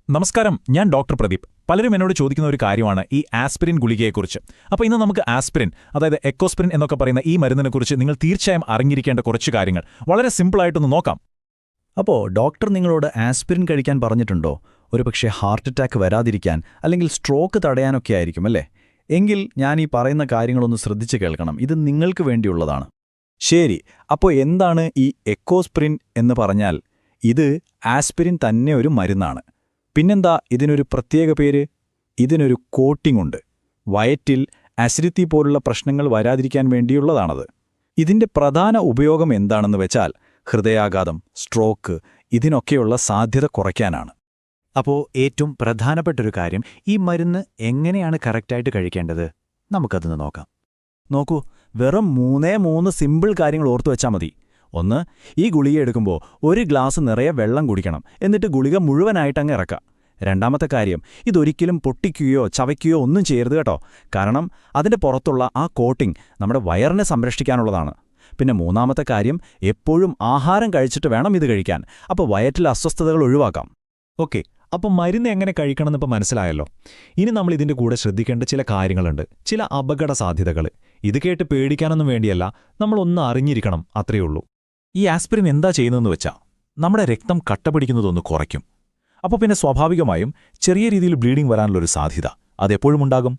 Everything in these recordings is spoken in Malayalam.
നമസ്കാരം, ഞാൻ ഡോക്ടർ പ്രദീപ്. പലരും എന്നോട് ചോദിക്കുന്ന ഒരു കാര്യമാണ് ഈ ആസ്പിരിൻ ഗുളികയെക്കുറിച്ച്. അപ്പോൾ ഇന്ന് നമുക്ക് ആസ്പിരിൻ, അതായത് എക്കോസ്പിരിൻ എന്നൊക്കെ പറയുന്ന ഈ മരുന്നിനെക്കുറിച്ച് നിങ്ങൾ തീർച്ചയായും അറിഞ്ഞിരിക്കേണ്ട കുറച്ച് കാര്യങ്ങൾ വളരെ സിമ്പിളായിട്ടൊന്ന് നോക്കാം. അപ്പോൾ ഡോക്ടർ നിങ്ങളോട് ആസ്പിരിൻ കഴിക്കാൻ പറഞ്ഞിട്ടുണ്ടോ? ഒരുപക്ഷെ ഹാർട്ട് അറ്റാക്ക് വരാതിരിക്കാൻ അല്ലെങ്കിൽ സ്ട്രോക്ക് തടയാനൊക്കെ ആയിരിക്കും അല്ലേ? എങ്കിൽ ഞാൻ ഈ പറയുന്ന കാര്യങ്ങളൊന്ന് ശ്രദ്ധിച്ച് കേൾക്കണം. ഇത് നിങ്ങൾക്ക് വേണ്ടിയുള്ളതാണ്. ശരി, അപ്പോൾ എന്താണ് ഈ എക്കോസ്പിരിൻ എന്ന് പറഞ്ഞാൽ? ഇത് ആസ്പിരിൻ തന്നെ ഒരു മരുന്നാണ്. പിന്നെന്താ ഇതിനൊരു പ്രത്യേക പേര്? ഇതിനൊരു കോട്ടിംഗ് ഉണ്ട്. വയറ്റിൽ അസിഡിറ്റി പോലുള്ള പ്രശ്നങ്ങൾ വരാതിരിക്കാൻ വേണ്ടിയുള്ളതാണത്. ഇതിന്റെ പ്രധാന ഉപയോഗം എന്താണെന്ന് വെച്ചാൽ ഹൃദയാഘാതം, സ്ട്രോക്ക് ഇതിനൊക്കെയുള്ള സാധ്യത കുറയ്ക്കാനാണ്. അപ്പോൾ ഏറ്റവും പ്രധാനപ്പെട്ടൊരു കാര്യം, ഈ മരുന്ന് എങ്ങനെയാണ് കറക്റ്റായിട്ട് കഴിക്കേണ്ടത്? നമുക്കതൊന്ന് നോക്കാം. നോക്കൂ, വെറും 3 സിമ്പിൾ കാര്യങ്ങൾ ഓർത്തു വെച്ചാൽ മതി. ഒന്ന്, ഈ ഗുളിക എടുക്കുമ്പോൾ ഒരു ഗ്ലാസ് നിറയെ വെള്ളം കുടിക്കണം. എന്നിട്ട് ഗുളിക മുഴുവനായിട്ടങ്ങ് ഇറക്കാം. രണ്ടാമത്തെ കാര്യം, ഇതൊരിക്കലും പൊട്ടിക്കുകയോ ചവയ്ക്കുകയോ ഒന്നും ചെയ്യരുത് കേട്ടോ. കാരണം അതിൻ്റെ പുറത്തുള്ള ആ കോട്ടിംഗ് നമ്മുടെ വയറിനെ സംരക്ഷിക്കാനുള്ളതാണ്. പിന്നെ മൂന്നാമത്തെ കാര്യം, എപ്പോഴും ആഹാരം കഴിച്ചിട്ട് വേണം ഇത് കഴിക്കാൻ. അപ്പോൾ വയറ്റിലെ അസ്വസ്ഥതകൾ ഒഴിവാക്കാം. ഓക്കെ, അപ്പം മരുന്ന് എങ്ങനെ കഴിക്കണമെന്നിപ്പോൾ മനസ്സിലായല്ലോ. ഇനി നമ്മൾ ഇതിൻ്റെ കൂടെ ശ്രദ്ധിക്കേണ്ട ചില കാര്യങ്ങളുണ്ട്, ചില അപകട സാധ്യതകൾ. ഇത് കേട്ട് പേടിക്കാനൊന്നും വേണ്ടിയല്ല, നമ്മളൊന്ന് അറിഞ്ഞിരിക്കണം, അത്രയുള്ളൂ. ഈ ആസ്പിരിൻ എന്താ ചെയ്യുന്നതെന്ന് വെച്ചാൽ നമ്മുടെ രക്തം കട്ട പിടിക്കുന്നതൊന്ന് കുറയ്ക്കും. അപ്പോൾ പിന്നെ സ്വാഭാവികമായും ചെറിയ രീതിയിൽ ബ്ലീഡിംഗ് വരാനുള്ളൊരു സാധ്യത അതെപ്പോഴും ഉണ്ടാകും.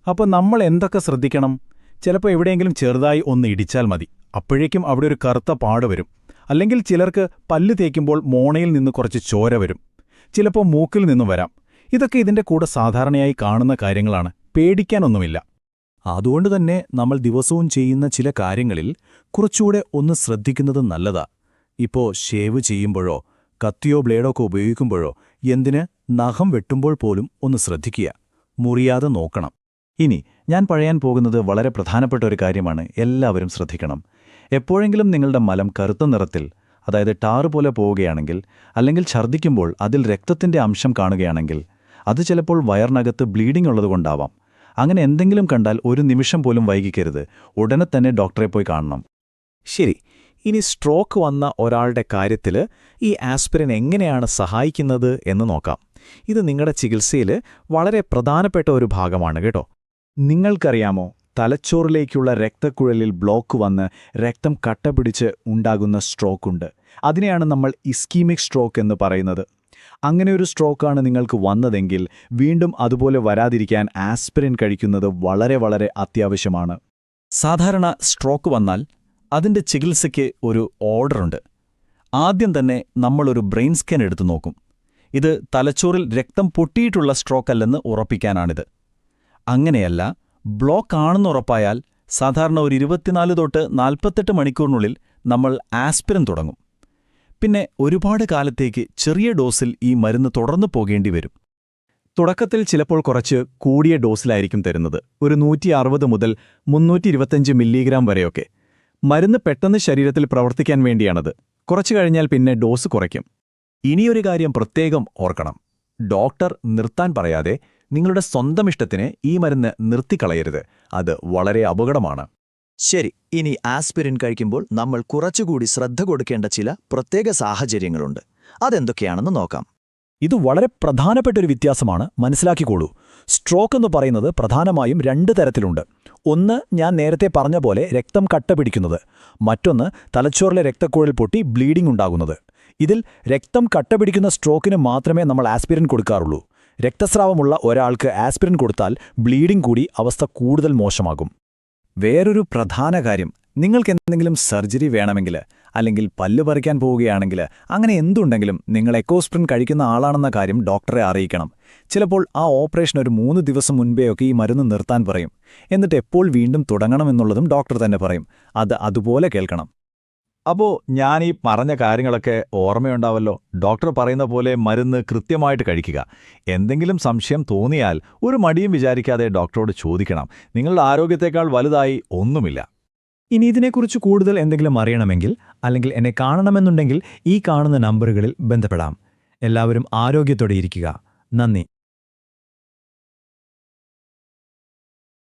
അപ്പോൾ നമ്മൾ എന്തൊക്കെ ശ്രദ്ധിക്കണം? ചിലപ്പോൾ എവിടെയെങ്കിലും ചെറുതായി ഒന്ന് ഇടിച്ചാൽ മതി, അപ്പോഴേക്കും അവിടെ ഒരു കറുത്ത പാട് വരും. അല്ലെങ്കിൽ ചിലർക്ക് പല്ല് തേക്കുമ്പോൾ മോണയിൽ നിന്ന് കുറച്ച് ചോര വരും. ചിലപ്പോൾ മൂക്കിൽ നിന്നും വരാം. ഇതൊക്കെ ഇതിന്റെ കൂടെ സാധാരണയായി കാണുന്ന കാര്യങ്ങളാണ്, പേടിക്കാനൊന്നുമില്ല. അതുകൊണ്ട് തന്നെ നമ്മൾ ദിവസവും ചെയ്യുന്ന ചില കാര്യങ്ങളിൽ കുറച്ചുകൂടെ ഒന്ന് ശ്രദ്ധിക്കുന്നത് നല്ലതാ. ഇപ്പോൾ ഷേവ് ചെയ്യുമ്പോഴോ കത്തിയോ ബ്ലേഡോ ഒക്കെ ഉപയോഗിക്കുമ്പോഴോ, എന്തിന് നഖം വെട്ടുമ്പോൾ പോലും ഒന്ന് ശ്രദ്ധിക്കുക, മുറിയാതെ നോക്കണം. ഇനി ഞാൻ പറയാൻ പോകുന്നത് വളരെ പ്രധാനപ്പെട്ട ഒരു കാര്യമാണ്, എല്ലാവരും ശ്രദ്ധിക്കണം. എപ്പോഴെങ്കിലും നിങ്ങളുടെ മലം കറുത്ത നിറത്തിൽ, അതായത് ടാറ് പോലെ പോവുകയാണെങ്കിൽ, അല്ലെങ്കിൽ ഛർദ്ദിക്കുമ്പോൾ അതിൽ രക്തത്തിന്റെ അംശം കാണുകയാണെങ്കിൽ, അത് ചിലപ്പോൾ വയറിനകത്ത് ബ്ലീഡിംഗ് ഉള്ളതുകൊണ്ടാവാം. അങ്ങനെ എന്തെങ്കിലും കണ്ടാൽ ഒരു നിമിഷം പോലും വൈകിക്കരുത്, ഉടനെ തന്നെ ഡോക്ടറെ പോയി കാണണം. ശരി, ഇനി സ്ട്രോക്ക് വന്ന ഒരാളുടെ കാര്യത്തിൽ ഈ ആസ്പിരിൻ എങ്ങനെയാണ് സഹായിക്കുന്നത് എന്ന് നോക്കാം. ഇത് നിങ്ങളുടെ ചികിത്സയിൽ വളരെ പ്രധാനപ്പെട്ട ഒരു ഭാഗമാണ് കേട്ടോ. നിങ്ങൾക്കറിയാമോ, തലച്ചോറിലേക്കുള്ള രക്തക്കുഴലിൽ ബ്ലോക്ക് വന്ന് രക്തം കട്ടപിടിച്ച് ഉണ്ടാകുന്ന സ്ട്രോക്കുണ്ട്. അതിനെയാണ് നമ്മൾ ഇസ്കീമിക് സ്ട്രോക്ക് എന്ന് പറയുന്നത്. അങ്ങനെ ഒരു സ്ട്രോക്കാണ് നിങ്ങൾക്ക് വന്നതെങ്കിൽ വീണ്ടും അതുപോലെ വരാതിരിക്കാൻ ആസ്പിരിൻ കഴിക്കുന്നത് വളരെ വളരെ അത്യാവശ്യമാണ്. സാധാരണ സ്ട്രോക്ക് വന്നാൽ അതിൻ്റെ ചികിത്സയ്ക്ക് ഒരു ഓർഡറുണ്ട്. ആദ്യം തന്നെ നമ്മളൊരു ബ്രെയിൻ സ്കാൻ എടുത്തു നോക്കും. ഇത് തലച്ചോറിൽ രക്തം പൊട്ടിയിട്ടുള്ള സ്ട്രോക്കല്ലെന്ന് ഉറപ്പിക്കാനാണിത്. അങ്ങനെയല്ല, ബ്ലോക്ക് ആണെന്ന് ഉറപ്പായാൽ സാധാരണ ഒരു 24 തൊട്ട് 48 മണിക്കൂറിനുള്ളിൽ നമ്മൾ ആസ്പിരിൻ തുടങ്ങും. പിന്നെ ഒരുപാട് കാലത്തേക്ക് ചെറിയ ഡോസിൽ ഈ മരുന്ന് തുടർന്നു പോകേണ്ടി വരും. തുടക്കത്തിൽ ചിലപ്പോൾ കുറച്ച് കൂടിയ ഡോസിലായിരിക്കും തരുന്നത്, ഒരു 160 മുതൽ 325 മില്ലിഗ്രാം വരെയൊക്കെ. മരുന്ന് പെട്ടെന്ന് ശരീരത്തിൽ പ്രവർത്തിക്കാൻ വേണ്ടിയാണത്. കുറച്ചു കഴിഞ്ഞാൽ പിന്നെ ഡോസ് കുറയ്ക്കും. ഇനിയൊരു കാര്യം പ്രത്യേകം ഓർക്കണം, ഡോക്ടർ നിർത്താൻ പറയാതെ നിങ്ങളുടെ സ്വന്തം ഇഷ്ടത്തിന് ഈ മരുന്ന് നിർത്തിക്കളയരുത്. അത് വളരെ അപകടമാണ്. ശരി, ഇനി ആസ്പിരിൻ കഴിക്കുമ്പോൾ നമ്മൾ കുറച്ചുകൂടി ശ്രദ്ധ കൊടുക്കേണ്ട ചില പ്രത്യേക സാഹചര്യങ്ങളുണ്ട്. അതെന്തൊക്കെയാണെന്ന് നോക്കാം. ഇത് വളരെ പ്രധാനപ്പെട്ടൊരു വ്യത്യാസമാണ്, മനസ്സിലാക്കിക്കോളൂ. സ്ട്രോക്ക് എന്ന് പറയുന്നത് പ്രധാനമായും 2 തരത്തിലുണ്ട്. ഒന്ന്, ഞാൻ നേരത്തെ പറഞ്ഞ പോലെ രക്തം കട്ട പിടിക്കുന്നത്. മറ്റൊന്ന്, തലച്ചോറിലെ രക്തക്കുഴൽ പൊട്ടി ബ്ലീഡിംഗ് ഉണ്ടാകുന്നത്. ഇതിൽ രക്തം കട്ട പിടിക്കുന്ന സ്ട്രോക്കിന് മാത്രമേ നമ്മൾ ആസ്പിരിൻ കൊടുക്കാറുള്ളൂ. രക്തസ്രാവമുള്ള ഒരാൾക്ക് ആസ്പിരിൻ കൊടുത്താൽ ബ്ലീഡിംഗ് കൂടി അവസ്ഥ കൂടുതൽ മോശമാകും. വേറൊരു പ്രധാന കാര്യം, നിങ്ങൾക്കെന്തെങ്കിലും സർജറി വേണമെങ്കിൽ, അല്ലെങ്കിൽ പല്ല് പറിക്കാൻ പോവുകയാണെങ്കിൽ, അങ്ങനെ എന്തുണ്ടെങ്കിലും നിങ്ങൾ എക്കോസ്പിരിൻ കഴിക്കുന്ന ആളാണെന്ന കാര്യം ഡോക്ടറെ അറിയിക്കണം. ചിലപ്പോൾ ആ ഓപ്പറേഷൻ ഒരു 3 ദിവസം മുൻപേയൊക്കെ ഈ മരുന്ന് നിർത്താൻ പറയും. എന്നിട്ട് എപ്പോൾ വീണ്ടും തുടങ്ങണമെന്നുള്ളതും ഡോക്ടർ തന്നെ പറയും. അത് അതുപോലെ കേൾക്കണം. അപ്പോൾ ഞാൻ ഈ പറഞ്ഞ കാര്യങ്ങളൊക്കെ ഓർമ്മയുണ്ടാവല്ലോ. ഡോക്ടർ പറയുന്ന പോലെ മരുന്ന് കൃത്യമായിട്ട് കഴിക്കുക. എന്തെങ്കിലും സംശയം തോന്നിയാൽ ഒരു മടിയും വിചാരിക്കാതെ ഡോക്ടറോട് ചോദിക്കണം. നിങ്ങളുടെ ആരോഗ്യത്തേക്കാൾ വലുതായി ഒന്നുമില്ല. ഇനി ഇതിനെക്കുറിച്ച് കൂടുതൽ എന്തെങ്കിലും അറിയണമെങ്കിൽ, അല്ലെങ്കിൽ എന്നെ കാണണമെന്നുണ്ടെങ്കിൽ ഈ കാണുന്ന നമ്പറുകളിൽ ബന്ധപ്പെടാം. എല്ലാവരും ആരോഗ്യത്തോടെ ഇരിക്കുക. നന്ദി.